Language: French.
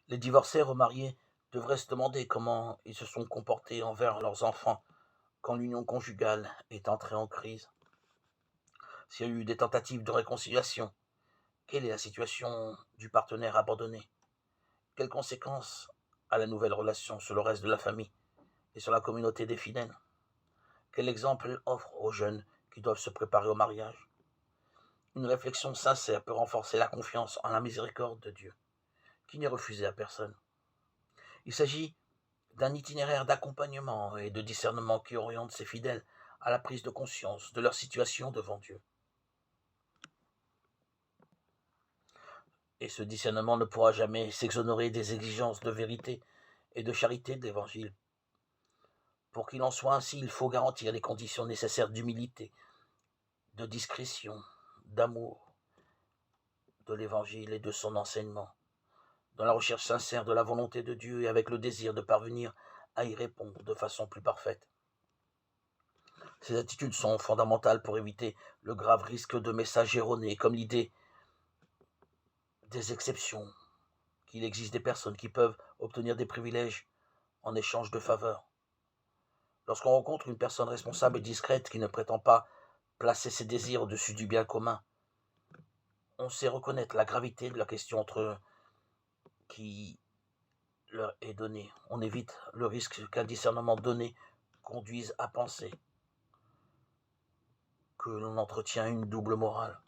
Les divorcés remariés devraient se demander comment ils se sont comportés envers leurs enfants quand l'union conjugale est entrée en crise. S'il y a eu des tentatives de réconciliation, quelle est la situation du partenaire abandonné? Quelles conséquences a la nouvelle relation sur le reste de la famille et sur la communauté des fidèles? Quel exemple elle offre aux jeunes qui doivent se préparer au mariage? Une réflexion sincère peut renforcer la confiance en la miséricorde de Dieu, qui n'est refusée à personne. Il s'agit d'un itinéraire d'accompagnement et de discernement qui oriente ses fidèles à la prise de conscience de leur situation devant Dieu. Et ce discernement ne pourra jamais s'exonérer des exigences de vérité et de charité de l'Évangile. Pour qu'il en soit ainsi, il faut garantir les conditions nécessaires d'humilité, de discrétion, d'amour de l'Évangile et de son enseignement, dans la recherche sincère de la volonté de Dieu et avec le désir de parvenir à y répondre de façon plus parfaite. Ces attitudes sont fondamentales pour éviter le grave risque de messages erronés, comme l'idée des exceptions, qu'il existe des personnes qui peuvent obtenir des privilèges en échange de faveurs. Lorsqu'on rencontre une personne responsable et discrète qui ne prétend pas placer ses désirs au-dessus du bien commun, on sait reconnaître la gravité de la question entre qui leur est donné. On évite le risque qu'un discernement donné conduise à penser que l'on entretient une double morale.